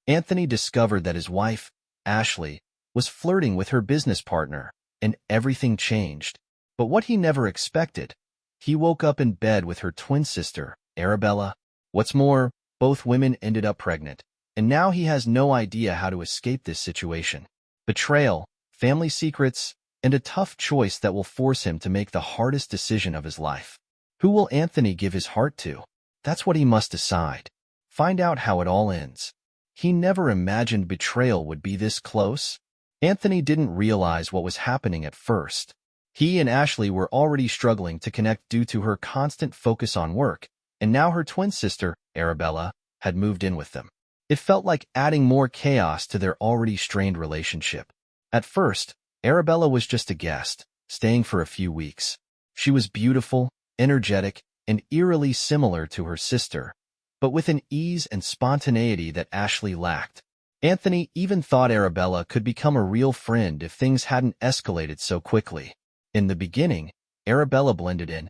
Anthony discovered that his wife, Ashley, was flirting with her business partner, and everything changed. But what he never expected, he woke up in bed with her twin sister, Arabella. What's more, both women ended up pregnant, and now he has no idea how to escape this situation. Betrayal, family secrets, and a tough choice that will force him to make the hardest decision of his life. Who will Anthony give his heart to? That's what he must decide. Find out how it all ends. He never imagined betrayal would be this close. Anthony didn't realize what was happening at first. He and Ashley were already struggling to connect due to her constant focus on work, and now her twin sister, Arabella, had moved in with them. It felt like adding more chaos to their already strained relationship. At first, Arabella was just a guest, staying for a few weeks. She was beautiful, energetic, and eerily similar to her sister, but with an ease and spontaneity that Ashley lacked. Anthony even thought Arabella could become a real friend if things hadn't escalated so quickly. In the beginning, Arabella blended in,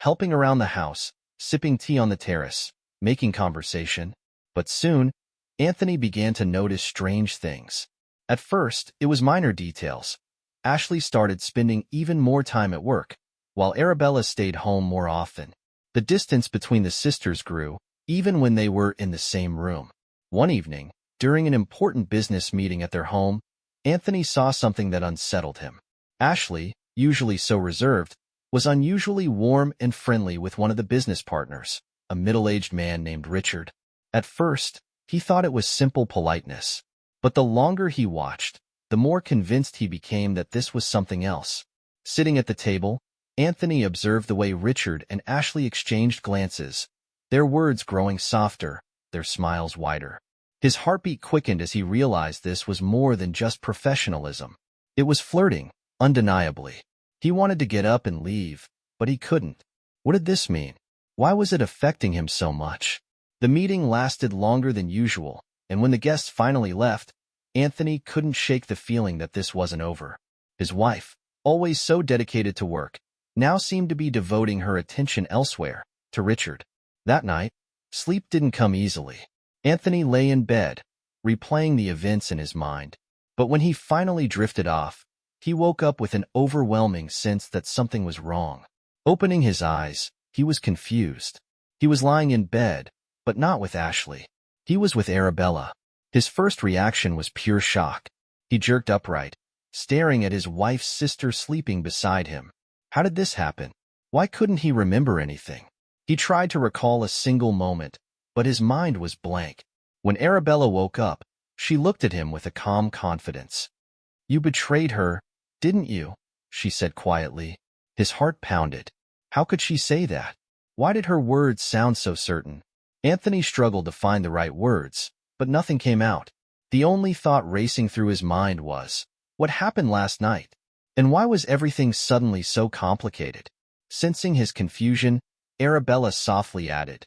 helping around the house, sipping tea on the terrace, making conversation. But soon, Anthony began to notice strange things. At first, it was minor details. Ashley started spending even more time at work, while Arabella stayed home more often. The distance between the sisters grew, even when they were in the same room. One evening, during an important business meeting at their home, Anthony saw something that unsettled him. Ashley, usually so reserved, was unusually warm and friendly with one of the business partners, a middle-aged man named Richard. At first, he thought it was simple politeness, but the longer he watched, the more convinced he became that this was something else. Sitting at the table, Anthony observed the way Richard and Ashley exchanged glances, their words growing softer, their smiles wider. His heartbeat quickened as he realized this was more than just professionalism. It was flirting, undeniably. He wanted to get up and leave, but he couldn't. What did this mean? Why was it affecting him so much? The meeting lasted longer than usual, and when the guests finally left, Anthony couldn't shake the feeling that this wasn't over. His wife, always so dedicated to work, now seemed to be devoting her attention elsewhere, to Richard. That night, sleep didn't come easily. Anthony lay in bed, replaying the events in his mind. But when he finally drifted off, he woke up with an overwhelming sense that something was wrong. Opening his eyes, he was confused. He was lying in bed, but not with Ashley. He was with Arabella. His first reaction was pure shock. He jerked upright, staring at his wife's sister sleeping beside him. How did this happen? Why couldn't he remember anything? He tried to recall a single moment, but his mind was blank. When Arabella woke up, she looked at him with a calm confidence. "You betrayed her, didn't you?" she said quietly. His heart pounded. How could she say that? Why did her words sound so certain? Anthony struggled to find the right words, but nothing came out. The only thought racing through his mind was, what happened last night? And why was everything suddenly so complicated? Sensing his confusion, Arabella softly added,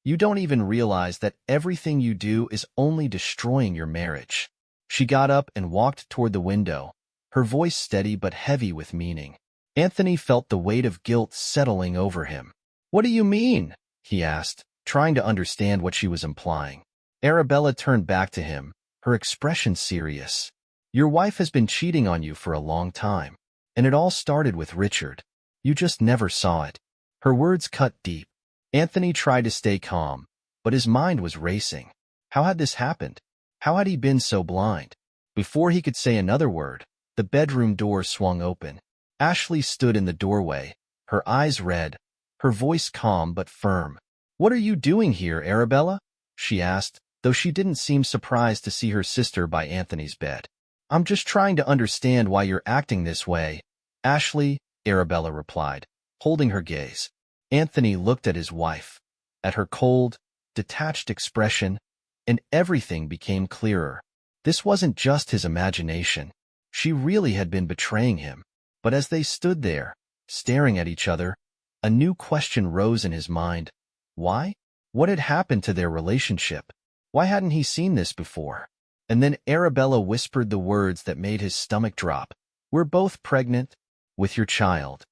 "You don't even realize that everything you do is only destroying your marriage." She got up and walked toward the window, her voice steady but heavy with meaning. Anthony felt the weight of guilt settling over him. "What do you mean?" he asked, trying to understand what she was implying. Arabella turned back to him, her expression serious. "Your wife has been cheating on you for a long time, and it all started with Richard. You just never saw it." Her words cut deep. Anthony tried to stay calm, but his mind was racing. How had this happened? How had he been so blind? Before he could say another word, the bedroom door swung open. Ashley stood in the doorway, her eyes red, her voice calm but firm. "What are you doing here, Arabella?" she asked, though she didn't seem surprised to see her sister by Anthony's bed. "I'm just trying to understand why you're acting this way." "Ashley," Arabella replied, holding her gaze. Anthony looked at his wife, at her cold, detached expression, and everything became clearer. This wasn't just his imagination. She really had been betraying him. But as they stood there, staring at each other, a new question rose in his mind. Why? What had happened to their relationship? Why hadn't he seen this before? And then Arabella whispered the words that made his stomach drop. "We're both pregnant, with your child."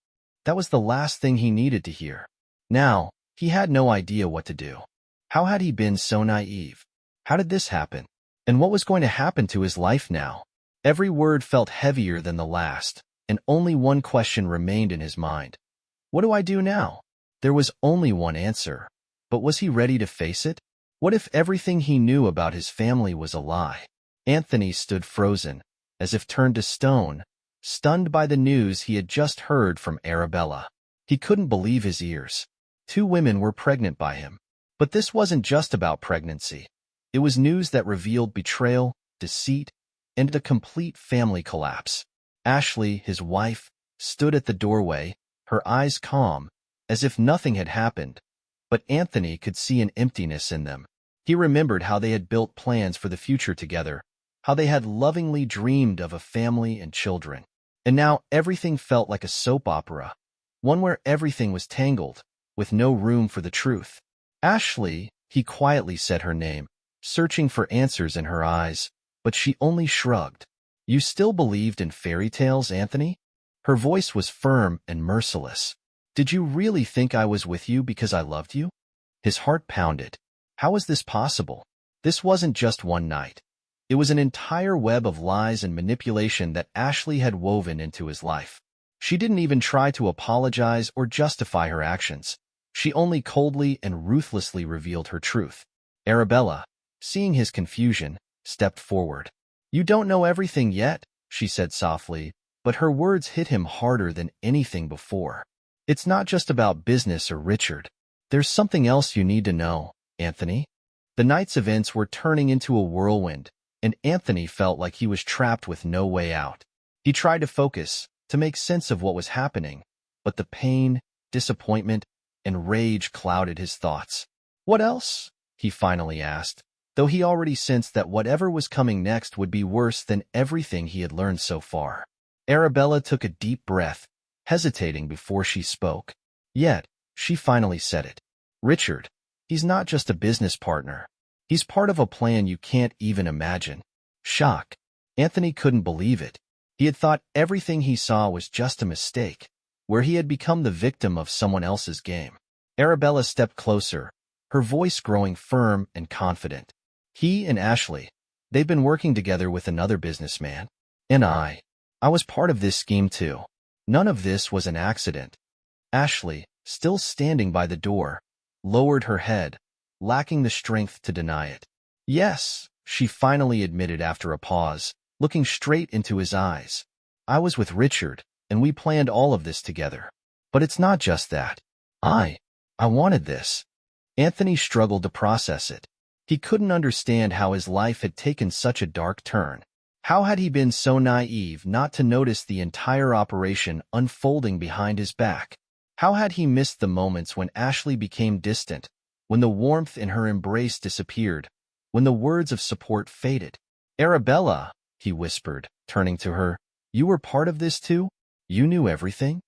That was the last thing he needed to hear. Now, he had no idea what to do. How had he been so naive? How did this happen? And what was going to happen to his life now? Every word felt heavier than the last, and only one question remained in his mind. What do I do now? There was only one answer, but was he ready to face it? What if everything he knew about his family was a lie? Anthony stood frozen, as if turned to stone, stunned by the news he had just heard from Arabella. He couldn't believe his ears. 2 women were pregnant by him. But this wasn't just about pregnancy. It was news that revealed betrayal, deceit, and a complete family collapse. Ashley, his wife, stood at the doorway, her eyes calm, as if nothing had happened. But Anthony could see an emptiness in them. He remembered how they had built plans for the future together, how they had lovingly dreamed of a family and children. And now everything felt like a soap opera, one where everything was tangled, with no room for the truth. Ashley, he quietly said her name, searching for answers in her eyes, but she only shrugged. You still believed in fairy tales, Anthony? Her voice was firm and merciless. Did you really think I was with you because I loved you? His heart pounded. How was this possible? This wasn't just one night. It was an entire web of lies and manipulation that Ashley had woven into his life. She didn't even try to apologize or justify her actions. She only coldly and ruthlessly revealed her truth. Arabella, seeing his confusion, stepped forward. You don't know everything yet, she said softly, but her words hit him harder than anything before. It's not just about business or Richard. There's something else you need to know, Anthony. The night's events were turning into a whirlwind, and Anthony felt like he was trapped with no way out. He tried to focus, to make sense of what was happening, but the pain, disappointment, and rage clouded his thoughts. What else? He finally asked, though he already sensed that whatever was coming next would be worse than everything he had learned so far. Arabella took a deep breath, hesitating before she spoke. Yet, she finally said it. Richard, he's not just a business partner. He's part of a plan you can't even imagine. Shock. Anthony couldn't believe it. He had thought everything he saw was just a mistake, where he had become the victim of someone else's game. Arabella stepped closer, her voice growing firm and confident. He and Ashley, they've been working together with another businessman. And I was part of this scheme too. None of this was an accident. Ashley, still standing by the door, lowered her head, lacking the strength to deny it. Yes, she finally admitted after a pause, looking straight into his eyes. I was with Richard, and we planned all of this together. But it's not just that. I wanted this. Anthony struggled to process it. He couldn't understand how his life had taken such a dark turn. How had he been so naive not to notice the entire operation unfolding behind his back? How had he missed the moments when Ashley became distant, when the warmth in her embrace disappeared, when the words of support faded? Arabella, he whispered, turning to her, you were part of this too? You knew everything?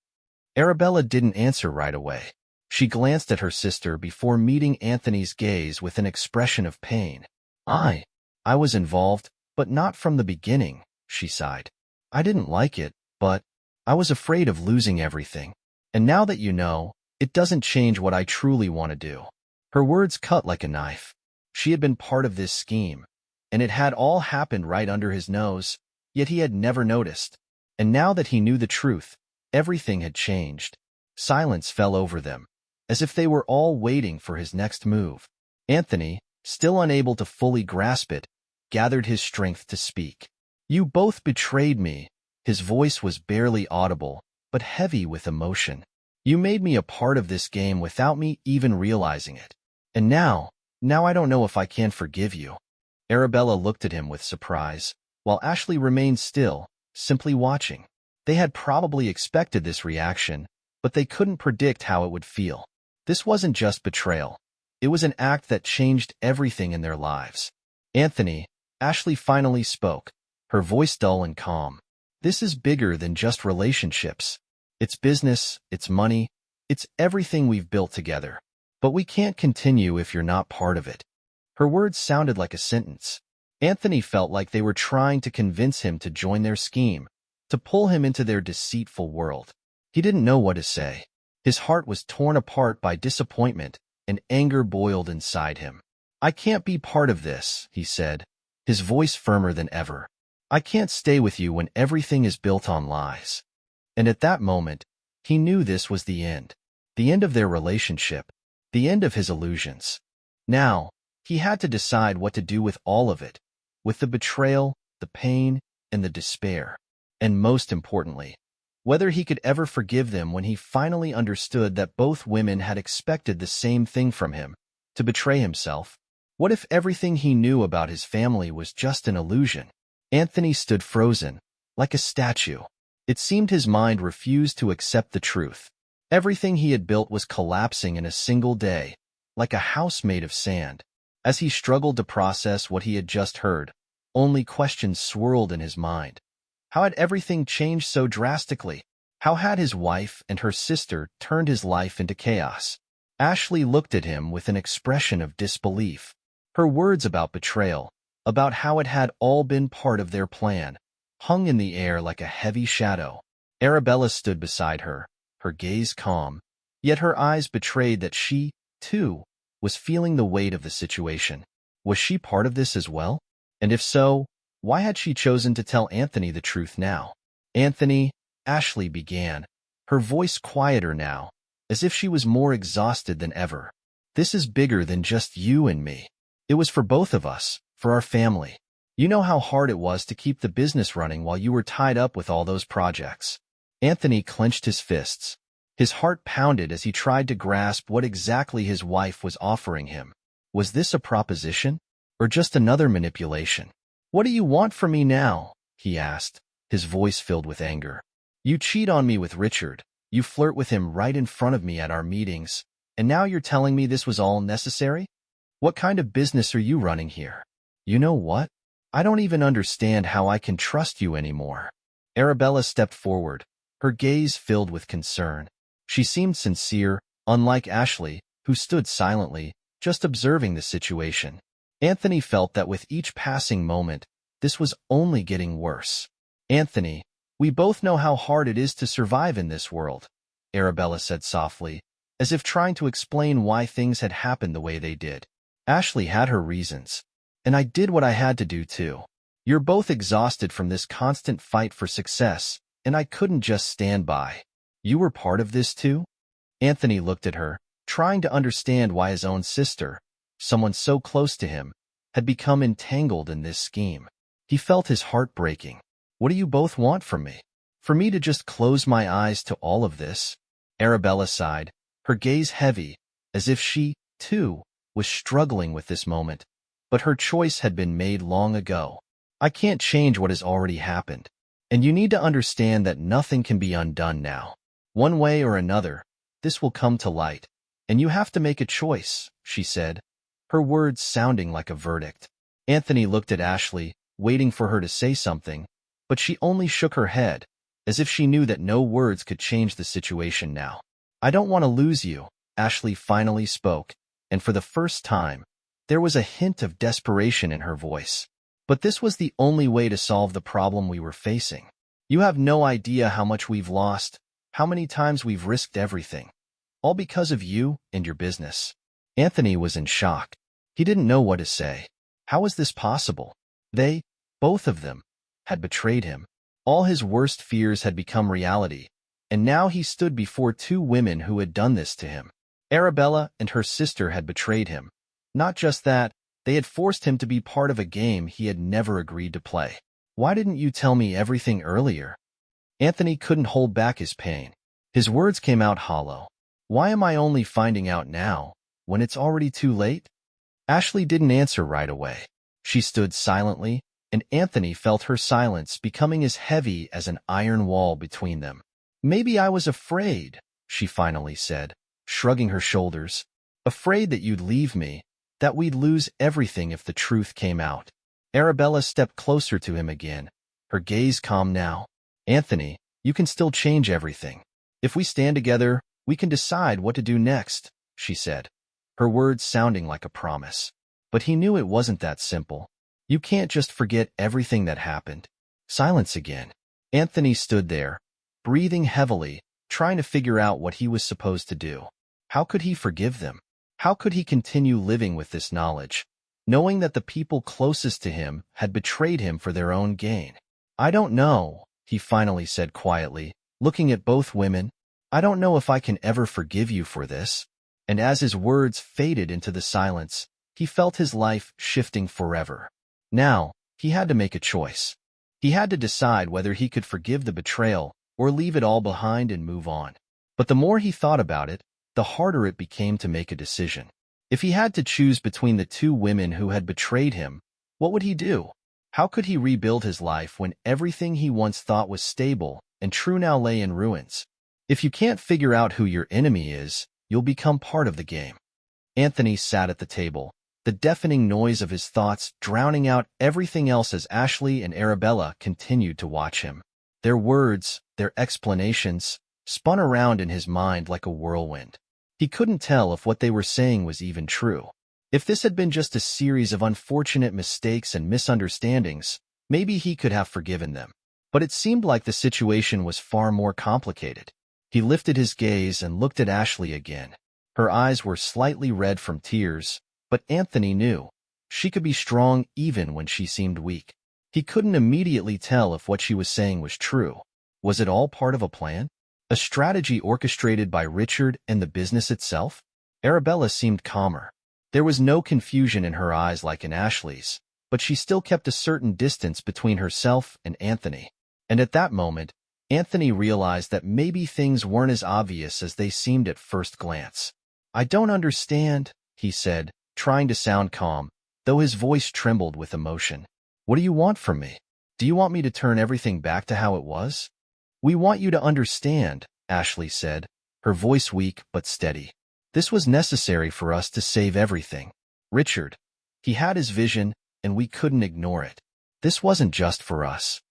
Arabella didn't answer right away. She glanced at her sister before meeting Anthony's gaze with an expression of pain. I was involved, but not from the beginning, she sighed. I didn't like it, but I was afraid of losing everything. And now that you know, it doesn't change what I truly want to do. Her words cut like a knife. She had been part of this scheme, and it had all happened right under his nose, yet he had never noticed. And now that he knew the truth, everything had changed. Silence fell over them, as if they were all waiting for his next move. Anthony, still unable to fully grasp it, gathered his strength to speak. You both betrayed me. His voice was barely audible, but heavy with emotion. You made me a part of this game without me even realizing it. And now I don't know if I can forgive you. Arabella looked at him with surprise, while Ashley remained still, simply watching. They had probably expected this reaction, but they couldn't predict how it would feel. This wasn't just betrayal. It was an act that changed everything in their lives. Anthony, Ashley finally spoke, her voice dull and calm. This is bigger than just relationships. It's business, it's money, it's everything we've built together. But we can't continue if you're not part of it. Her words sounded like a sentence. Anthony felt like they were trying to convince him to join their scheme, to pull him into their deceitful world. He didn't know what to say. His heart was torn apart by disappointment, and anger boiled inside him. I can't be part of this, he said, his voice firmer than ever. I can't stay with you when everything is built on lies. And at that moment, he knew this was the end. The end of their relationship. The end of his illusions. Now, he had to decide what to do with all of it. With the betrayal, the pain, and the despair. And most importantly, whether he could ever forgive them when he finally understood that both women had expected the same thing from him, to betray himself. What if everything he knew about his family was just an illusion? Anthony stood frozen, like a statue. It seemed his mind refused to accept the truth. Everything he had built was collapsing in a single day, like a house made of sand. As he struggled to process what he had just heard, only questions swirled in his mind. How had everything changed so drastically? How had his wife and her sister turned his life into chaos? Ashley looked at him with an expression of disbelief. Her words about betrayal, about how it had all been part of their plan, hung in the air like a heavy shadow. Arabella stood beside her, her gaze calm, yet her eyes betrayed that she, too, was feeling the weight of the situation. Was she part of this as well? And if so, why had she chosen to tell Anthony the truth now? Anthony, Ashley began, her voice quieter now, as if she was more exhausted than ever. This is bigger than just you and me. It was for both of us, for our family. You know how hard it was to keep the business running while you were tied up with all those projects. Anthony clenched his fists. His heart pounded as he tried to grasp what exactly his wife was offering him. Was this a proposition? Or just another manipulation? What do you want from me now? He asked, his voice filled with anger. You cheat on me with Richard. You flirt with him right in front of me at our meetings. And now you're telling me this was all necessary? What kind of business are you running here? You know what? I don't even understand how I can trust you anymore. Arabella stepped forward, her gaze filled with concern. She seemed sincere, unlike Ashley, who stood silently, just observing the situation. Anthony felt that with each passing moment, this was only getting worse. Anthony, we both know how hard it is to survive in this world, Arabella said softly, as if trying to explain why things had happened the way they did. Ashley had her reasons. And I did what I had to do too. You're both exhausted from this constant fight for success, and I couldn't just stand by. You were part of this too? Anthony looked at her, trying to understand why his own sister, someone so close to him, had become entangled in this scheme. He felt his heart breaking. What do you both want from me? For me to just close my eyes to all of this? Arabella sighed, her gaze heavy, as if she, too, was struggling with this moment. But her choice had been made long ago. I can't change what has already happened. And you need to understand that nothing can be undone now. One way or another, this will come to light. And you have to make a choice, she said, her words sounding like a verdict. Anthony looked at Ashley, waiting for her to say something, but she only shook her head, as if she knew that no words could change the situation now. I don't want to lose you, Ashley finally spoke, and for the first time, there was a hint of desperation in her voice. But this was the only way to solve the problem we were facing. You have no idea how much we've lost, how many times we've risked everything. All because of you and your business. Anthony was in shock. He didn't know what to say. How was this possible? They, both of them, had betrayed him. All his worst fears had become reality, and now he stood before two women who had done this to him. Arabella and her sister had betrayed him. Not just that, they had forced him to be part of a game he had never agreed to play. Why didn't you tell me everything earlier? Anthony couldn't hold back his pain. His words came out hollow. Why am I only finding out now, when it's already too late? Ashley didn't answer right away. She stood silently, and Anthony felt her silence becoming as heavy as an iron wall between them. Maybe I was afraid, she finally said, shrugging her shoulders. Afraid that you'd leave me, that we'd lose everything if the truth came out. Arabella stepped closer to him again, her gaze calm now. Anthony, you can still change everything. If we stand together, we can decide what to do next, she said, her words sounding like a promise. But he knew it wasn't that simple. You can't just forget everything that happened. Silence again. Anthony stood there, breathing heavily, trying to figure out what he was supposed to do. How could he forgive them? How could he continue living with this knowledge? knowing that the people closest to him had betrayed him for their own gain. "I don't know," he finally said quietly, looking at both women. "I don't know if I can ever forgive you for this." And as his words faded into the silence, he felt his life shifting forever. Now, he had to make a choice. He had to decide whether he could forgive the betrayal or leave it all behind and move on. But the more he thought about it, the harder it became to make a decision. If he had to choose between the two women who had betrayed him, what would he do? How could he rebuild his life when everything he once thought was stable and true now lay in ruins? If you can't figure out who your enemy is, you'll become part of the game. Anthony sat at the table, the deafening noise of his thoughts drowning out everything else as Ashley and Arabella continued to watch him. Their words, their explanations, spun around in his mind like a whirlwind. He couldn't tell if what they were saying was even true. If this had been just a series of unfortunate mistakes and misunderstandings, maybe he could have forgiven them. But it seemed like the situation was far more complicated. He lifted his gaze and looked at Ashley again. Her eyes were slightly red from tears, but Anthony knew she could be strong even when she seemed weak. He couldn't immediately tell if what she was saying was true. Was it all part of a plan? A strategy orchestrated by Richard and the business itself? Arabella seemed calmer. There was no confusion in her eyes like in Ashley's, but she still kept a certain distance between herself and Anthony. And at that moment, Anthony realized that maybe things weren't as obvious as they seemed at first glance. "I don't understand," he said, trying to sound calm, though his voice trembled with emotion. "What do you want from me? Do you want me to turn everything back to how it was?" "We want you to understand," Ashley said, her voice weak but steady. "This was necessary for us to save everything. Richard, he had his vision, and we couldn't ignore it. This wasn't just for us."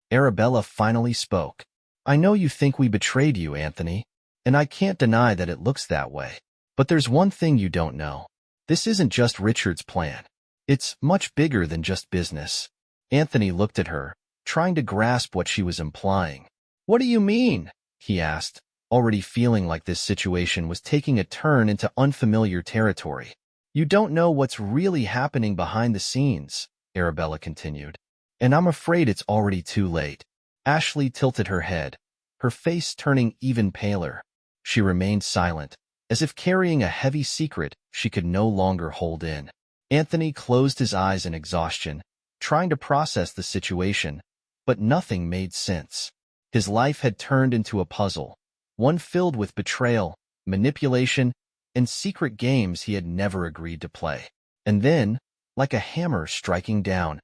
Arabella finally spoke. "I know you think we betrayed you, Anthony, and I can't deny that it looks that way. But there's one thing you don't know. This isn't just Richard's plan. It's much bigger than just business." Anthony looked at her, trying to grasp what she was implying. "What do you mean?" he asked, already feeling like this situation was taking a turn into unfamiliar territory. "You don't know what's really happening behind the scenes," Arabella continued. "And I'm afraid it's already too late." Ashley tilted her head, her face turning even paler. She remained silent, as if carrying a heavy secret she could no longer hold in. Anthony closed his eyes in exhaustion, trying to process the situation, but nothing made sense. His life had turned into a puzzle, one filled with betrayal, manipulation, and secret games he had never agreed to play. And then, like a hammer striking down,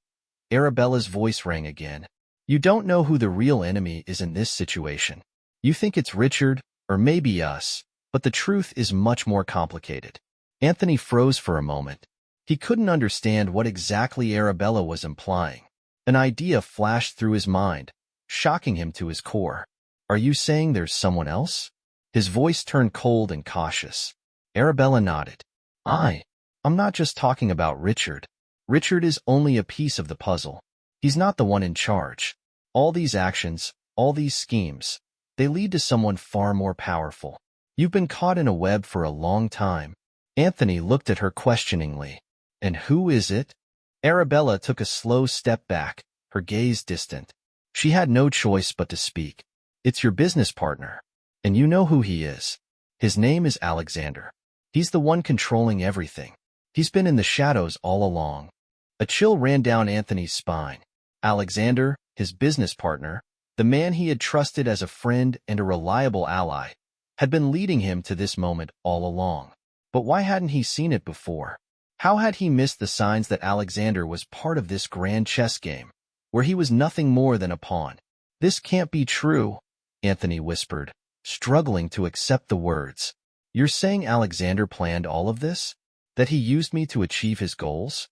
Arabella's voice rang again. "You don't know who the real enemy is in this situation. You think it's Richard, or maybe us, but the truth is much more complicated." Anthony froze for a moment. He couldn't understand what exactly Arabella was implying. An idea flashed through his mind, shocking him to his core. "Are you saying there's someone else?" His voice turned cold and cautious. Arabella nodded. I'm not just talking about Richard. Richard is only a piece of the puzzle. He's not the one in charge. All these actions, all these schemes, they lead to someone far more powerful. You've been caught in a web for a long time." Anthony looked at her questioningly. "And who is it?" Arabella took a slow step back, her gaze distant. She had no choice but to speak. "It's your business partner. And you know who he is. His name is Alexander. He's the one controlling everything. He's been in the shadows all along." A chill ran down Anthony's spine. Alexander, his business partner, the man he had trusted as a friend and a reliable ally, had been leading him to this moment all along. But why hadn't he seen it before? How had he missed the signs that Alexander was part of this grand chess game, where he was nothing more than a pawn? "This can't be true," Anthony whispered, struggling to accept the words. "You're saying Alexander planned all of this? That he used me to achieve his goals?"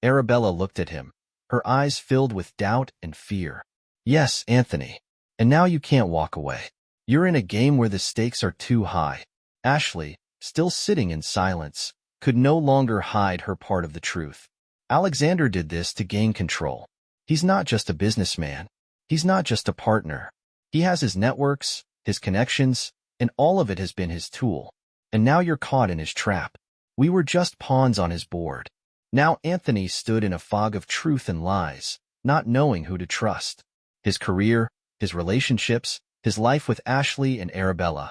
Arabella looked at him, her eyes filled with doubt and fear. "Yes, Anthony. And now you can't walk away. You're in a game where the stakes are too high." Ashley, still sitting in silence, could no longer hide her part of the truth. Alexander did this to gain control. He's not just a businessman. He's not just a partner. He has his networks, his connections, and all of it has been his tool. And now you're caught in his trap. We were just pawns on his board. Now Anthony stood in a fog of truth and lies, not knowing who to trust. His career, his relationships, his life with Ashley and Arabella.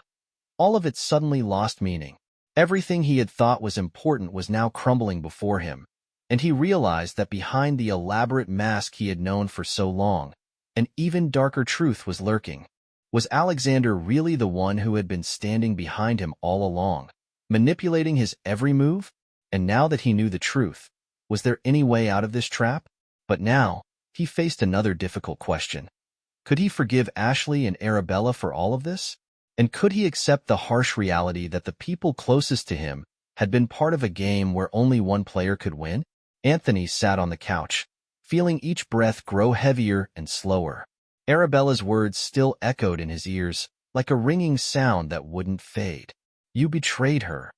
All of it suddenly lost meaning. Everything he had thought was important was now crumbling before him, and he realized that behind the elaborate mask he had known for so long, an even darker truth was lurking. Was Alexander really the one who had been standing behind him all along, manipulating his every move? And now that he knew the truth, was there any way out of this trap? But now, he faced another difficult question. Could he forgive Ashley and Arabella for all of this? And could he accept the harsh reality that the people closest to him had been part of a game where only one player could win? Anthony sat on the couch, feeling each breath grow heavier and slower. Arabella's words still echoed in his ears, like a ringing sound that wouldn't fade. You betrayed her.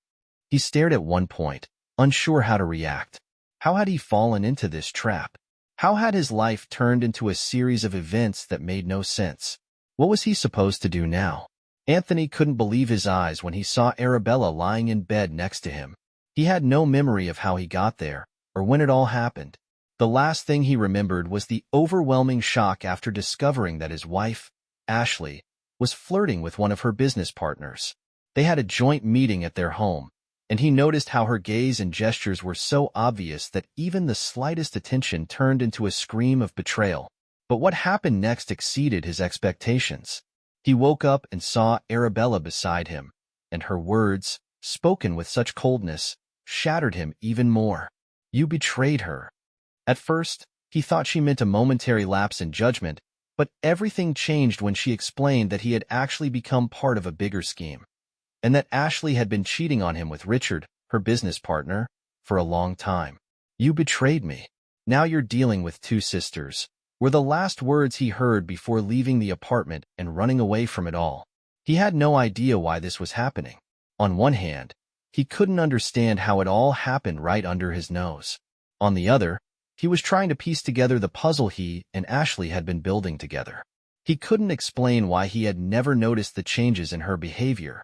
He stared at one point, unsure how to react. How had he fallen into this trap? How had his life turned into a series of events that made no sense? What was he supposed to do now? Anthony couldn't believe his eyes when he saw Arabella lying in bed next to him. He had no memory of how he got there, or when it all happened. The last thing he remembered was the overwhelming shock after discovering that his wife, Ashley, was flirting with one of her business partners. They had a joint meeting at their home, and he noticed how her gaze and gestures were so obvious that even the slightest attention turned into a scream of betrayal. But what happened next exceeded his expectations. He woke up and saw Arabella beside him, and her words, spoken with such coldness, shattered him even more. You betrayed her. At first, he thought she meant a momentary lapse in judgment, but everything changed when she explained that he had actually become part of a bigger scheme, and that Ashley had been cheating on him with Richard, her business partner, for a long time. You betrayed me. Now you're dealing with two sisters, were the last words he heard before leaving the apartment and running away from it all. He had no idea why this was happening. On one hand, he couldn't understand how it all happened right under his nose. On the other, he was trying to piece together the puzzle he and Ashley had been building together. He couldn't explain why he had never noticed the changes in her behavior.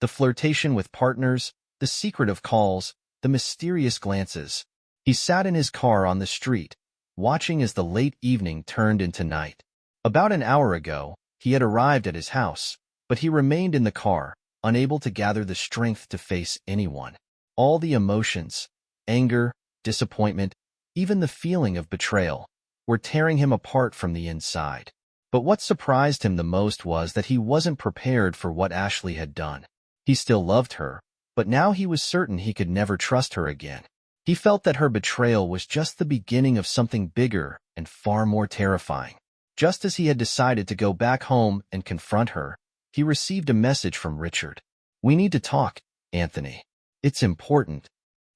The flirtation with partners, the secretive calls, the mysterious glances. He sat in his car on the street, watching as the late evening turned into night. About an hour ago, he had arrived at his house, but he remained in the car, unable to gather the strength to face anyone. All the emotions, anger, disappointment, even the feeling of betrayal, were tearing him apart from the inside. But what surprised him the most was that he wasn't prepared for what Ashley had done. He still loved her, but now he was certain he could never trust her again. He felt that her betrayal was just the beginning of something bigger and far more terrifying. Just as he had decided to go back home and confront her, he received a message from Richard. We need to talk, Anthony. It's important.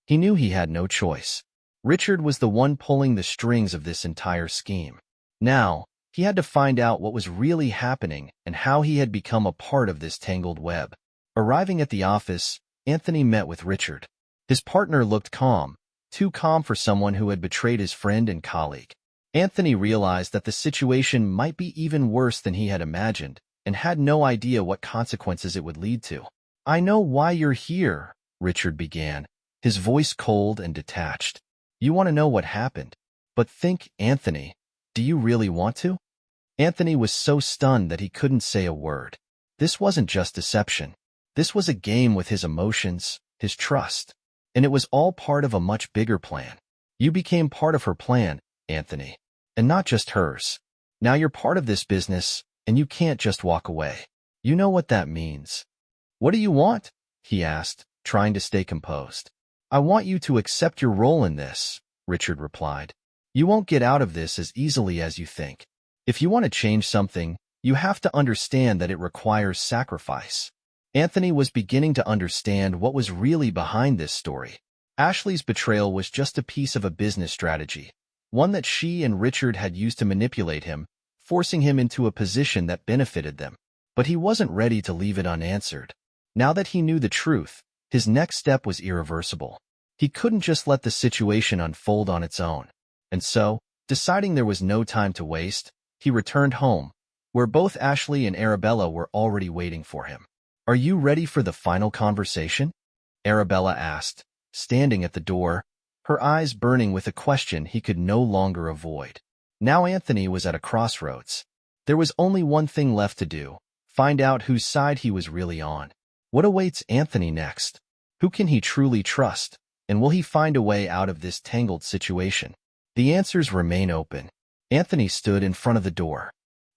He knew he had no choice. Richard was the one pulling the strings of this entire scheme. Now, he had to find out what was really happening and how he had become a part of this tangled web. Arriving at the office, Anthony met with Richard. His partner looked calm, too calm for someone who had betrayed his friend and colleague. Anthony realized that the situation might be even worse than he had imagined, and had no idea what consequences it would lead to. I know why you're here, Richard began, his voice cold and detached. You want to know what happened. But think, Anthony, do you really want to? Anthony was so stunned that he couldn't say a word. This wasn't just deception. This was a game with his emotions, his trust, and it was all part of a much bigger plan. You became part of her plan, Anthony, and not just hers. Now you're part of this business, and you can't just walk away. You know what that means. What do you want? He asked, trying to stay composed. I want you to accept your role in this, Richard replied. You won't get out of this as easily as you think. If you want to change something, you have to understand that it requires sacrifice. Anthony was beginning to understand what was really behind this story. Ashley's betrayal was just a piece of a business strategy, one that she and Richard had used to manipulate him, forcing him into a position that benefited them. But he wasn't ready to leave it unanswered. Now that he knew the truth, his next step was irreversible. He couldn't just let the situation unfold on its own. And so, deciding there was no time to waste, he returned home, where both Ashley and Arabella were already waiting for him. Are you ready for the final conversation? Arabella asked, standing at the door, her eyes burning with a question he could no longer avoid. Now Anthony was at a crossroads. There was only one thing left to do: find out whose side he was really on. What awaits Anthony next? Who can he truly trust? And will he find a way out of this tangled situation? The answers remain open. Anthony stood in front of the door.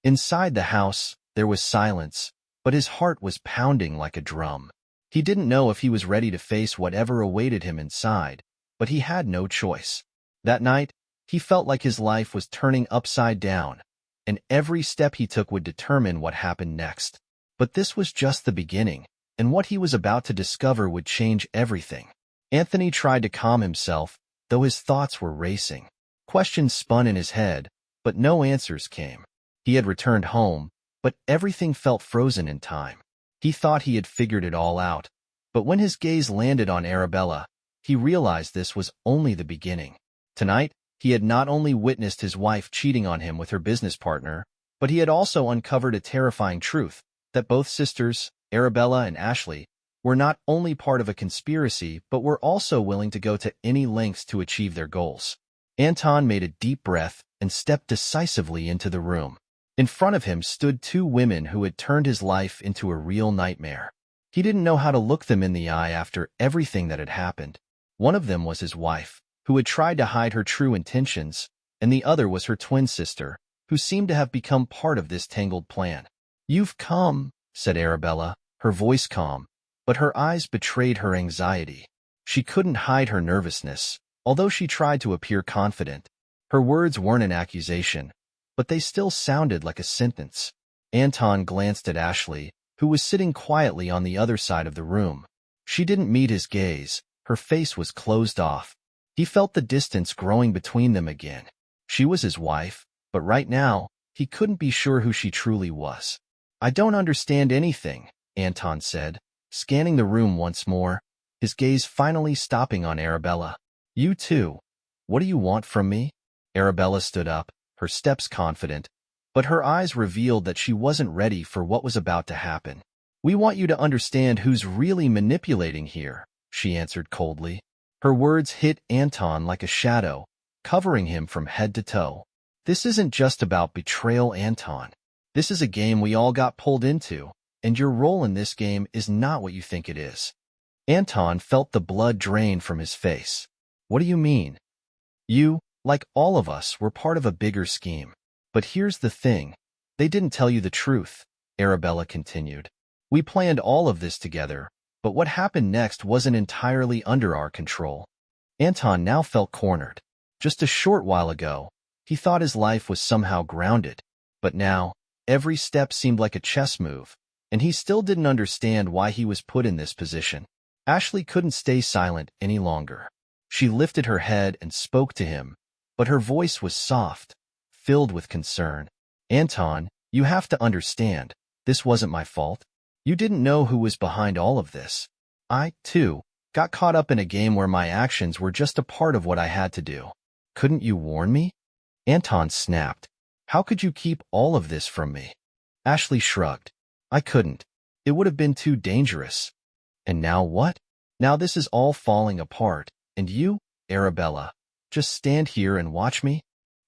Inside the house, there was silence, but his heart was pounding like a drum. He didn't know if he was ready to face whatever awaited him inside, but he had no choice. That night, he felt like his life was turning upside down, and every step he took would determine what happened next. But this was just the beginning, and what he was about to discover would change everything. Anthony tried to calm himself, though his thoughts were racing. Questions spun in his head, but no answers came. He had returned home, but everything felt frozen in time. He thought he had figured it all out, but when his gaze landed on Arabella, he realized this was only the beginning. Tonight, he had not only witnessed his wife cheating on him with her business partner, but he had also uncovered a terrifying truth: that both sisters, Arabella and Ashley, were not only part of a conspiracy but were also willing to go to any lengths to achieve their goals. Anton made a deep breath and stepped decisively into the room. In front of him stood two women who had turned his life into a real nightmare. He didn't know how to look them in the eye after everything that had happened. One of them was his wife, who had tried to hide her true intentions, and the other was her twin sister, who seemed to have become part of this tangled plan. "You've come," said Arabella, her voice calm, but her eyes betrayed her anxiety. She couldn't hide her nervousness, although she tried to appear confident. Her words weren't an accusation, but they still sounded like a sentence. Anton glanced at Ashley, who was sitting quietly on the other side of the room. She didn't meet his gaze. Her face was closed off. He felt the distance growing between them again. She was his wife, but right now, he couldn't be sure who she truly was. "I don't understand anything," Anton said, scanning the room once more, his gaze finally stopping on Arabella. "You too. What do you want from me?" Arabella stood up, her steps confident, but her eyes revealed that she wasn't ready for what was about to happen. "We want you to understand who's really manipulating here," she answered coldly. Her words hit Anton like a shadow, covering him from head to toe. "This isn't just about betrayal, Anton. This is a game we all got pulled into, and your role in this game is not what you think it is." Anton felt the blood drain from his face. "What do you mean?" "You, like all of us, were part of a bigger scheme. But here's the thing. They didn't tell you the truth," Arabella continued. "We planned all of this together, but what happened next wasn't entirely under our control." Anton now felt cornered. Just a short while ago, he thought his life was somehow grounded, but now, every step seemed like a chess move, and he still didn't understand why he was put in this position. Ashley couldn't stay silent any longer. She lifted her head and spoke to him, but her voice was soft, filled with concern. "Anton, you have to understand, this wasn't my fault. You didn't know who was behind all of this. I, too, got caught up in a game where my actions were just a part of what I had to do. Couldn't you warn me?" Anton snapped. "How could you keep all of this from me?" Ashley shrugged. "I couldn't. It would have been too dangerous." "And now what?" "Now this is all falling apart, and you, Arabella, just stand here and watch me?"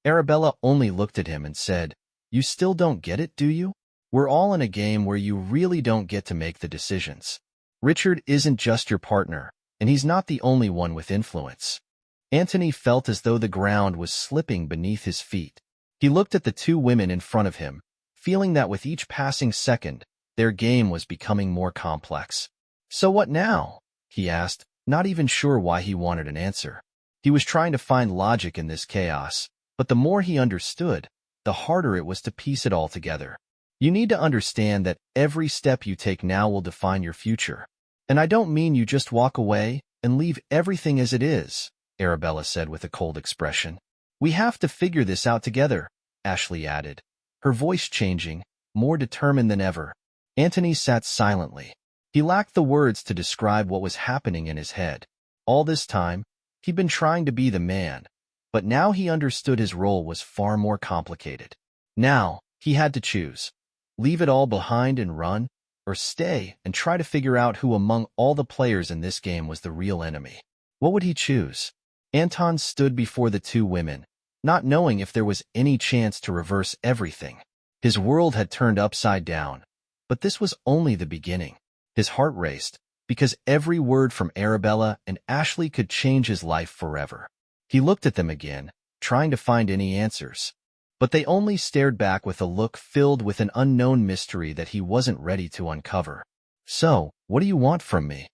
Arabella only looked at him and said, "You still don't get it, do you? We're all in a game where you really don't get to make the decisions. Richard isn't just your partner, and he's not the only one with influence." Anthony felt as though the ground was slipping beneath his feet. He looked at the two women in front of him, feeling that with each passing second, their game was becoming more complex. "So what now?" he asked, not even sure why he wanted an answer. He was trying to find logic in this chaos, but the more he understood, the harder it was to piece it all together. "You need to understand that every step you take now will define your future. And I don't mean you just walk away and leave everything as it is," Arabella said with a cold expression. "We have to figure this out together," Ashley added, her voice changing, more determined than ever. Anthony sat silently. He lacked the words to describe what was happening in his head. All this time, he'd been trying to be the man, but now he understood his role was far more complicated. Now, he had to choose. Leave it all behind and run, or stay and try to figure out who among all the players in this game was the real enemy. What would he choose? Anton stood before the two women, not knowing if there was any chance to reverse everything. His world had turned upside down, but this was only the beginning. His heart raced, because every word from Arabella and Ashley could change his life forever. He looked at them again, trying to find any answers. But they only stared back with a look filled with an unknown mystery that he wasn't ready to uncover. "So, what do you want from me?"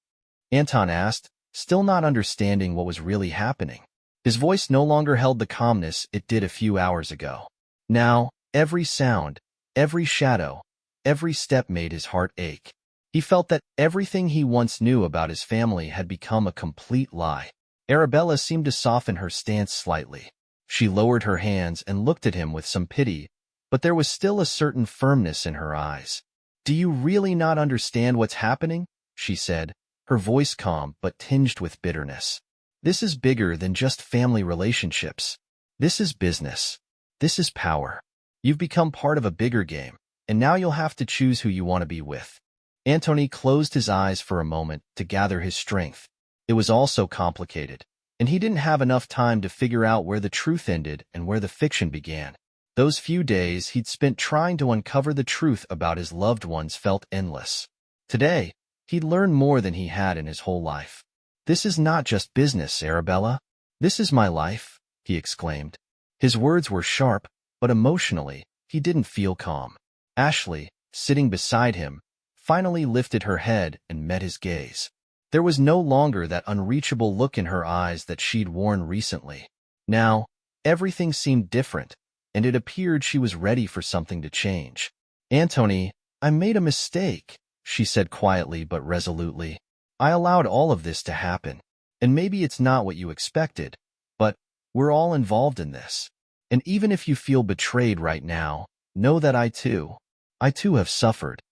Anton asked, still not understanding what was really happening. His voice no longer held the calmness it did a few hours ago. Now, every sound, every shadow, every step made his heart ache. He felt that everything he once knew about his family had become a complete lie. Arabella seemed to soften her stance slightly. She lowered her hands and looked at him with some pity, but there was still a certain firmness in her eyes. "Do you really not understand what's happening?" she said, her voice calm but tinged with bitterness. "This is bigger than just family relationships. This is business. This is power. You've become part of a bigger game, and now you'll have to choose who you want to be with." Anthony closed his eyes for a moment to gather his strength. It was all so complicated, and he didn't have enough time to figure out where the truth ended and where the fiction began. Those few days he'd spent trying to uncover the truth about his loved ones felt endless. Today, he'd learned more than he had in his whole life. "This is not just business, Arabella. This is my life," he exclaimed. His words were sharp, but emotionally, he didn't feel calm. Ashley, sitting beside him, finally lifted her head and met his gaze. There was no longer that unreachable look in her eyes that she'd worn recently. Now, everything seemed different, and it appeared she was ready for something to change. "Anthony, I made a mistake," she said quietly but resolutely. "I allowed all of this to happen, and maybe it's not what you expected, but we're all involved in this. And even if you feel betrayed right now, know that I too have suffered."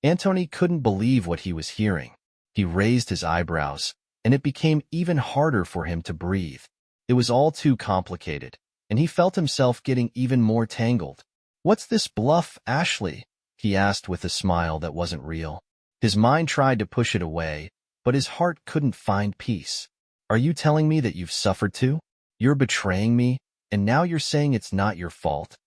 Anthony couldn't believe what he was hearing. He raised his eyebrows, and it became even harder for him to breathe. It was all too complicated, and he felt himself getting even more tangled. "What's this bluff, Ashley?" he asked with a smile that wasn't real. His mind tried to push it away, but his heart couldn't find peace. "Are you telling me that you've suffered too? You're betraying me, and now you're saying it's not your fault?"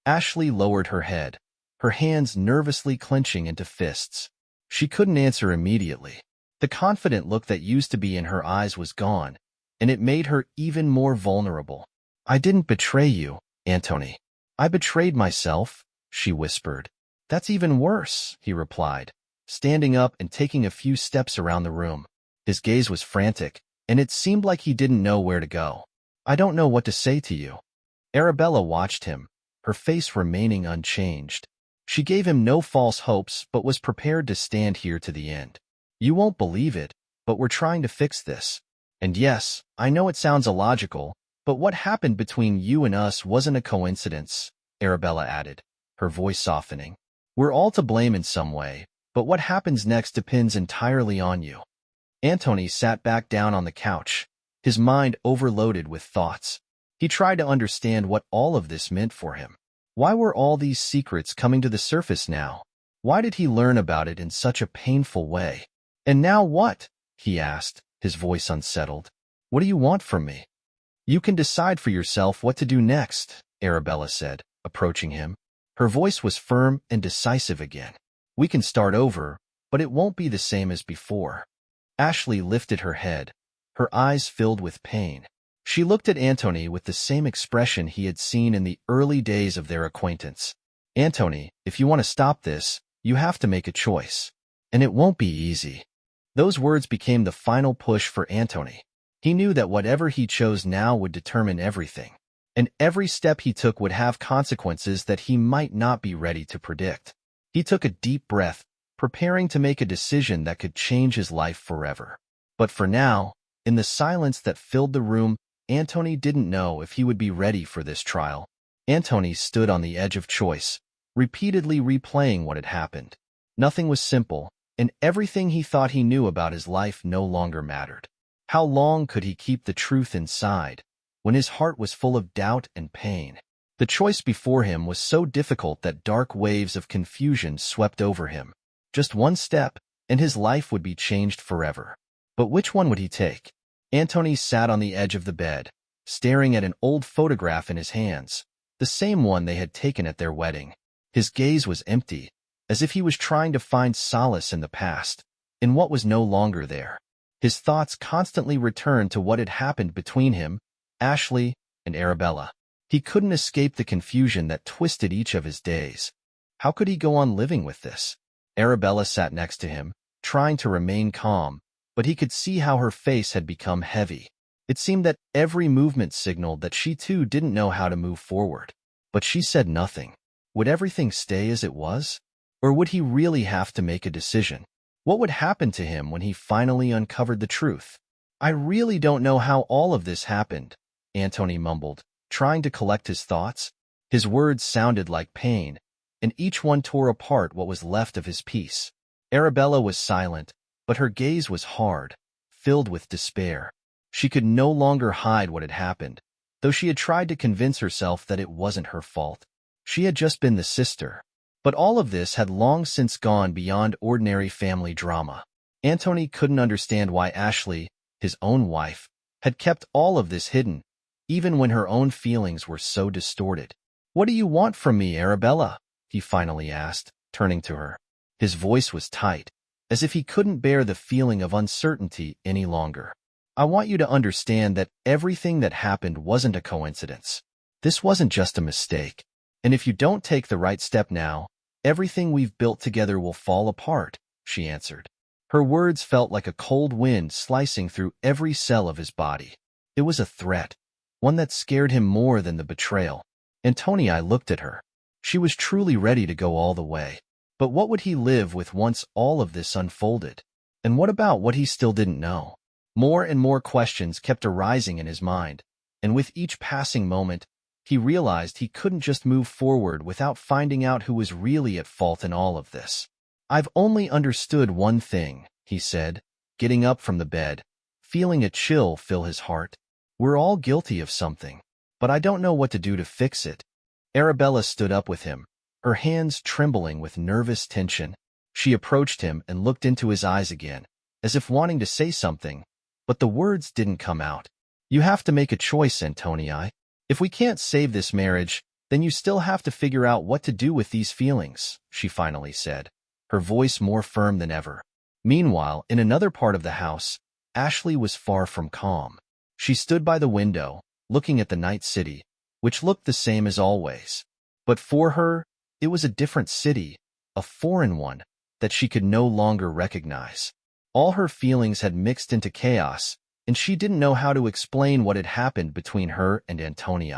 Ashley lowered her head, her hands nervously clenching into fists. She couldn't answer immediately. The confident look that used to be in her eyes was gone, and it made her even more vulnerable. "I didn't betray you, Anthony. I betrayed myself," she whispered. "That's even worse," he replied, standing up and taking a few steps around the room. His gaze was frantic, and it seemed like he didn't know where to go. "I don't know what to say to you." Arabella watched him, her face remaining unchanged. She gave him no false hopes but was prepared to stand here to the end. "You won't believe it, but we're trying to fix this. And yes, I know it sounds illogical, but what happened between you and us wasn't a coincidence," Arabella added, her voice softening. "We're all to blame in some way, but what happens next depends entirely on you." Anthony sat back down on the couch, his mind overloaded with thoughts. He tried to understand what all of this meant for him. Why were all these secrets coming to the surface now? Why did he learn about it in such a painful way? "And now what?" he asked, his voice unsettled. "What do you want from me?" "You can decide for yourself what to do next," Arabella said, approaching him. Her voice was firm and decisive again. "We can start over, but it won't be the same as before." Ashley lifted her head, her eyes filled with pain. She looked at Anthony with the same expression he had seen in the early days of their acquaintance. "Anthony, if you want to stop this, you have to make a choice. And it won't be easy." Those words became the final push for Anthony. He knew that whatever he chose now would determine everything, and every step he took would have consequences that he might not be ready to predict. He took a deep breath, preparing to make a decision that could change his life forever. But for now, in the silence that filled the room, Anthony didn't know if he would be ready for this trial. Anthony stood on the edge of choice, repeatedly replaying what had happened. Nothing was simple, and everything he thought he knew about his life no longer mattered. How long could he keep the truth inside, when his heart was full of doubt and pain? The choice before him was so difficult that dark waves of confusion swept over him. Just one step, and his life would be changed forever. But which one would he take? Anthony sat on the edge of the bed, staring at an old photograph in his hands, the same one they had taken at their wedding. His gaze was empty, as if he was trying to find solace in the past, in what was no longer there. His thoughts constantly returned to what had happened between him, Ashley, and Arabella. He couldn't escape the confusion that twisted each of his days. How could he go on living with this? Arabella sat next to him, trying to remain calm, but he could see how her face had become heavy. It seemed that every movement signaled that she too didn't know how to move forward. But she said nothing. Would everything stay as it was? Or would he really have to make a decision? What would happen to him when he finally uncovered the truth? I really don't know how all of this happened, Anthony mumbled, trying to collect his thoughts. His words sounded like pain, and each one tore apart what was left of his peace. Arabella was silent, but her gaze was hard, filled with despair. She could no longer hide what had happened, though she had tried to convince herself that it wasn't her fault. She had just been the sister. But all of this had long since gone beyond ordinary family drama. Anthony couldn't understand why Ashley, his own wife, had kept all of this hidden, even when her own feelings were so distorted. "What do you want from me, Arabella?" he finally asked, turning to her. His voice was tight, as if he couldn't bear the feeling of uncertainty any longer. "I want you to understand that everything that happened wasn't a coincidence. This wasn't just a mistake. And if you don't take the right step now, everything we've built together will fall apart," she answered. Her words felt like a cold wind slicing through every cell of his body. It was a threat, one that scared him more than the betrayal. Anthony looked at her. She was truly ready to go all the way. But what would he live with once all of this unfolded? And what about what he still didn't know? More and more questions kept arising in his mind, and with each passing moment, he realized he couldn't just move forward without finding out who was really at fault in all of this. "I've only understood one thing," he said, getting up from the bed, feeling a chill fill his heart. "We're all guilty of something, but I don't know what to do to fix it." Arabella stood up with him, her hands trembling with nervous tension. She approached him and looked into his eyes again, as if wanting to say something, but the words didn't come out. "You have to make a choice, Anthony. If we can't save this marriage, then you still have to figure out what to do with these feelings," she finally said, her voice more firm than ever. Meanwhile, in another part of the house, Ashley was far from calm. She stood by the window, looking at the night city, which looked the same as always. But for her, it was a different city, a foreign one, that she could no longer recognize. All her feelings had mixed into chaos, and she didn't know how to explain what had happened between her and Anthony.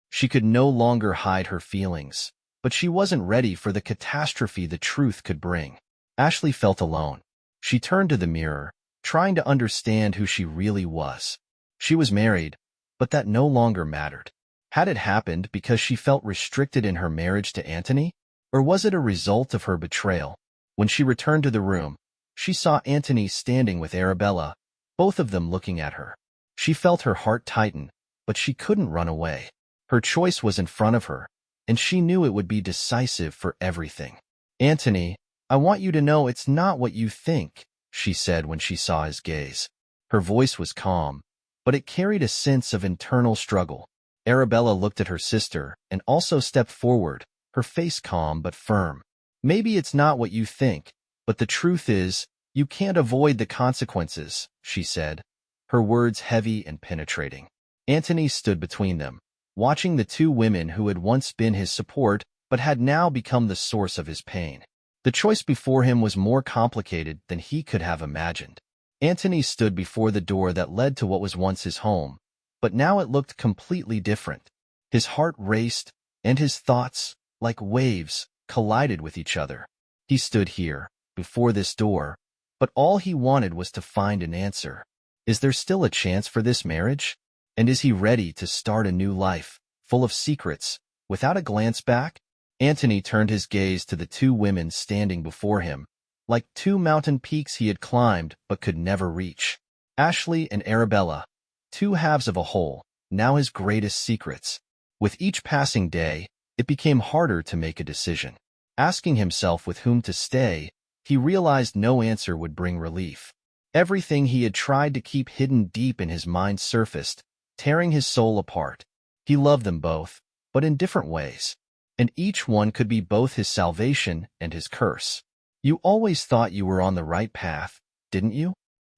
She could no longer hide her feelings, but she wasn't ready for the catastrophe the truth could bring. Ashley felt alone. She turned to the mirror, trying to understand who she really was. She was married, but that no longer mattered. Had it happened because she felt restricted in her marriage to Anthony, or was it a result of her betrayal? When she returned to the room, she saw Anthony standing with Arabella, both of them looking at her. She felt her heart tighten, but she couldn't run away. Her choice was in front of her, and she knew it would be decisive for everything. "Anthony, I want you to know it's not what you think," she said when she saw his gaze. Her voice was calm, but it carried a sense of internal struggle. Arabella looked at her sister and also stepped forward, her face calm but firm. "Maybe it's not what you think, but the truth is, you can't avoid the consequences," she said, her words heavy and penetrating. Anthony stood between them, watching the two women who had once been his support but had now become the source of his pain. The choice before him was more complicated than he could have imagined. Anthony stood before the door that led to what was once his home, but now it looked completely different. His heart raced, and his thoughts, like waves, collided with each other. He stood here, before this door, but all he wanted was to find an answer. Is there still a chance for this marriage? And is he ready to start a new life, full of secrets, without a glance back? Anthony turned his gaze to the two women standing before him, like two mountain peaks he had climbed but could never reach. Ashley and Arabella, two halves of a whole, now his greatest secrets. With each passing day, it became harder to make a decision. Asking himself with whom to stay, he realized no answer would bring relief. Everything he had tried to keep hidden deep in his mind surfaced, tearing his soul apart. He loved them both, but in different ways, and each one could be both his salvation and his curse. You always thought you were on the right path, didn't you?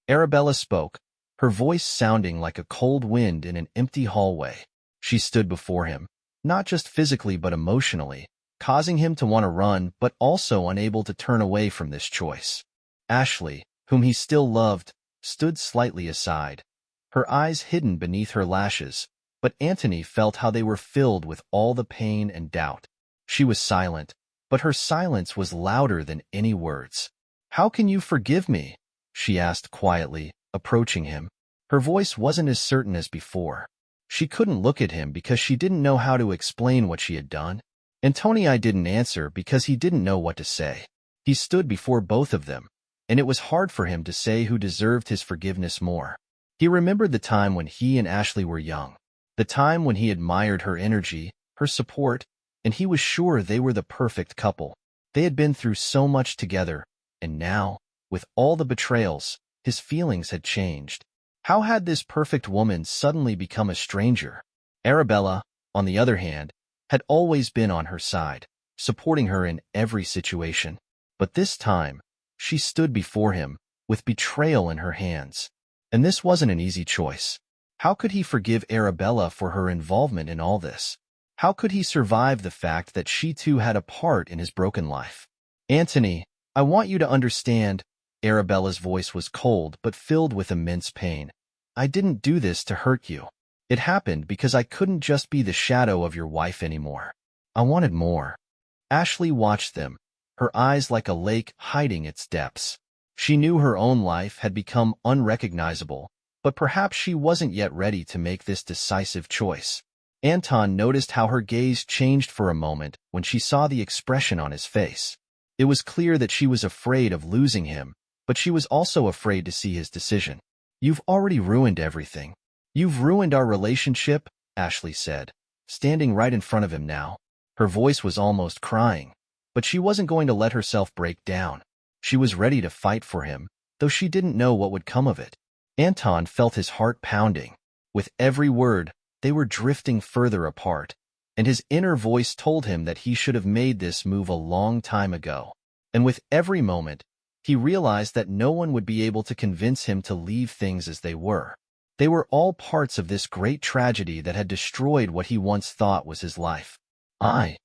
Arabella spoke, her voice sounding like a cold wind in an empty hallway. She stood before him, not just physically but emotionally, causing him to want to run but also unable to turn away from this choice. Ashley, whom he still loved, stood slightly aside, her eyes hidden beneath her lashes, but Antony felt how they were filled with all the pain and doubt. She was silent, but her silence was louder than any words. "How can you forgive me?" she asked quietly, approaching him. Her voice wasn't as certain as before. She couldn't look at him because she didn't know how to explain what she had done. Antony didn't answer because he didn't know what to say. He stood before both of them, and it was hard for him to say who deserved his forgiveness more. He remembered the time when he and Ashley were young, the time when he admired her energy, her support, and he was sure they were the perfect couple. They had been through so much together, and now, with all the betrayals, his feelings had changed. How had this perfect woman suddenly become a stranger? Arabella, on the other hand, had always been on her side, supporting her in every situation. But this time, she stood before him, with betrayal in her hands. And this wasn't an easy choice. How could he forgive Arabella for her involvement in all this? How could he survive the fact that she too had a part in his broken life? "Antony, I want you to understand," Arabella's voice was cold but filled with immense pain. "I didn't do this to hurt you. It happened because I couldn't just be the shadow of your wife anymore. I wanted more." Ashley watched them, her eyes like a lake hiding its depths. She knew her own life had become unrecognizable, but perhaps she wasn't yet ready to make this decisive choice. Anton noticed how her gaze changed for a moment when she saw the expression on his face. It was clear that she was afraid of losing him, but she was also afraid to see his decision. "You've already ruined everything. You've ruined our relationship," Ashley said, standing right in front of him now. Her voice was almost crying, but she wasn't going to let herself break down. She was ready to fight for him, though she didn't know what would come of it. Anton felt his heart pounding. With every word, they were drifting further apart, and his inner voice told him that he should have made this move a long time ago. And with every moment, he realized that no one would be able to convince him to leave things as they were. They were all parts of this great tragedy that had destroyed what he once thought was his life. I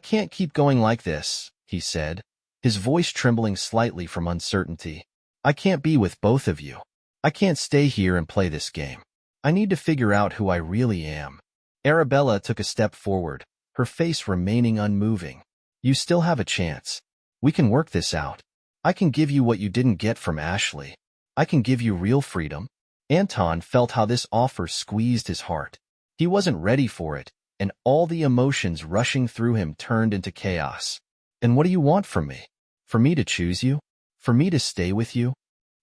can't keep going like this," he said, his voice trembling slightly from uncertainty. "I can't be with both of you. I can't stay here and play this game. I need to figure out who I really am." Arabella took a step forward, her face remaining unmoving. "You still have a chance. We can work this out. I can give you what you didn't get from Ashley. I can give you real freedom." Anton felt how this offer squeezed his heart. He wasn't ready for it, and all the emotions rushing through him turned into chaos. "And what do you want from me? For me to choose you? For me to stay with you?"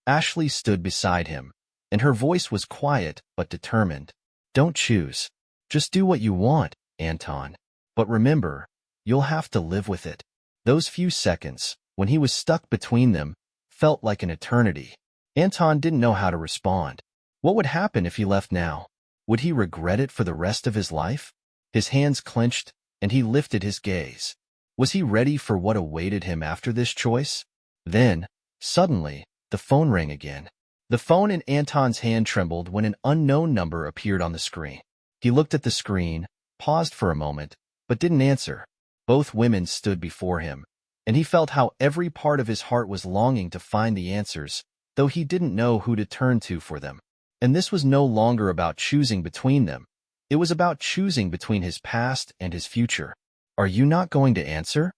Ashley stood beside him, and her voice was quiet but determined. "Don't choose. Just do what you want, Anton. But remember, you'll have to live with it." Those few seconds, when he was stuck between them, felt like an eternity. Anton didn't know how to respond. What would happen if he left now? Would he regret it for the rest of his life? His hands clenched, and he lifted his gaze. Was he ready for what awaited him after this choice? Then, suddenly, the phone rang again. The phone in Anton's hand trembled when an unknown number appeared on the screen. He looked at the screen, paused for a moment, but didn't answer. Both women stood before him, and he felt how every part of his heart was longing to find the answers, though he didn't know who to turn to for them. And this was no longer about choosing between them. It was about choosing between his past and his future. "Are you not going to answer?"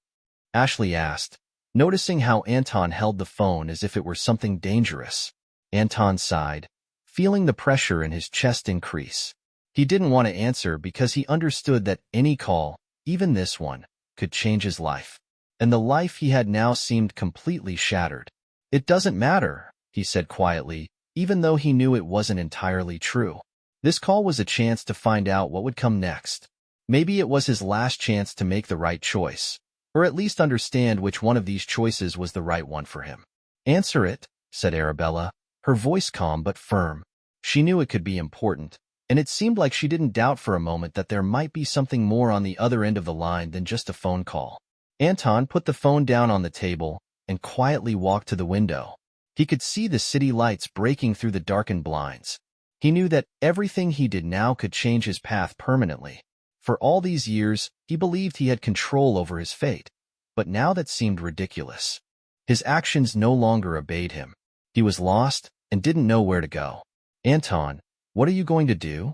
Ashley asked, noticing how Anton held the phone as if it were something dangerous. Anton sighed, feeling the pressure in his chest increase. He didn't want to answer because he understood that any call, even this one, could change his life. And the life he had now seemed completely shattered. "It doesn't matter," he said quietly, even though he knew it wasn't entirely true. This call was a chance to find out what would come next. Maybe it was his last chance to make the right choice, or at least understand which one of these choices was the right one for him. "Answer it," said Arabella, her voice calm but firm. She knew it could be important, and it seemed like she didn't doubt for a moment that there might be something more on the other end of the line than just a phone call. Anton put the phone down on the table and quietly walked to the window. He could see the city lights breaking through the darkened blinds. He knew that everything he did now could change his path permanently. For all these years, he believed he had control over his fate, but now that seemed ridiculous. His actions no longer obeyed him. He was lost and didn't know where to go. "Anton, what are you going to do?"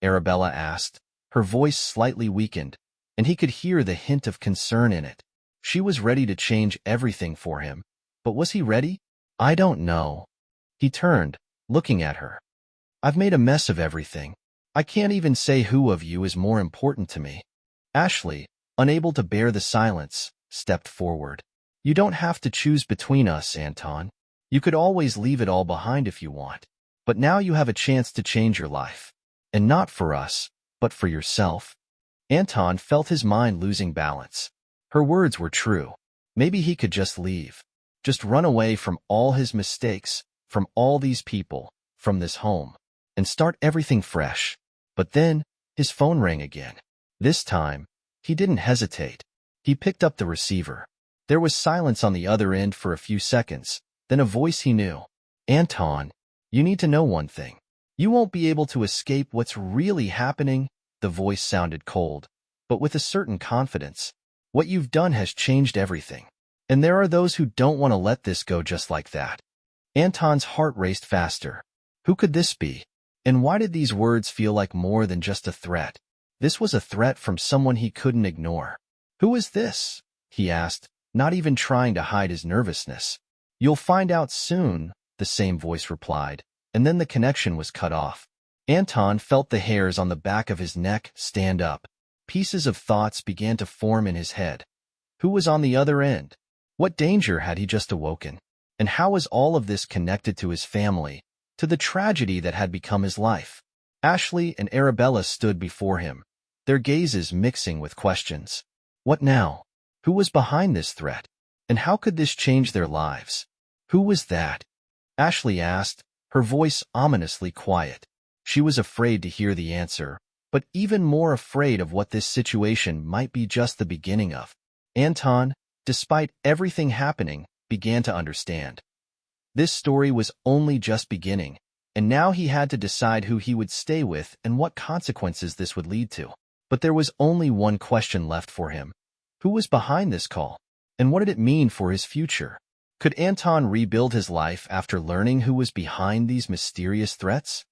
Arabella asked. Her voice slightly weakened, and he could hear the hint of concern in it. She was ready to change everything for him, but was he ready? "I don't know." He turned, looking at her. "I've made a mess of everything. I can't even say who of you is more important to me." Ashley, unable to bear the silence, stepped forward. "You don't have to choose between us, Anton. You could always leave it all behind if you want. But now you have a chance to change your life. And not for us, but for yourself." Anton felt his mind losing balance. Her words were true. Maybe he could just leave. Just run away from all his mistakes, from all these people, from this home, and start everything fresh. But then, his phone rang again. This time, he didn't hesitate. He picked up the receiver. There was silence on the other end for a few seconds, then a voice he knew. "Anton, you need to know one thing. You won't be able to escape what's really happening." The voice sounded cold, but with a certain confidence. "What you've done has changed everything. And there are those who don't want to let this go just like that." Anton's heart raced faster. Who could this be? And why did these words feel like more than just a threat? This was a threat from someone he couldn't ignore. "Who is this?" he asked, not even trying to hide his nervousness. "You'll find out soon," the same voice replied, and then the connection was cut off. Anton felt the hairs on the back of his neck stand up. Pieces of thoughts began to form in his head. Who was on the other end? What danger had he just awoken? And how was all of this connected to his family, to the tragedy that had become his life? Ashley and Arabella stood before him, their gazes mixing with questions. What now? Who was behind this threat? And how could this change their lives? "Who was that?" Ashley asked, her voice ominously quiet. She was afraid to hear the answer, but even more afraid of what this situation might be just the beginning of. Anton, despite everything happening, began to understand. This story was only just beginning, and now he had to decide who he would stay with and what consequences this would lead to. But there was only one question left for him. Who was behind this call? And what did it mean for his future? Could Anton rebuild his life after learning who was behind these mysterious threats?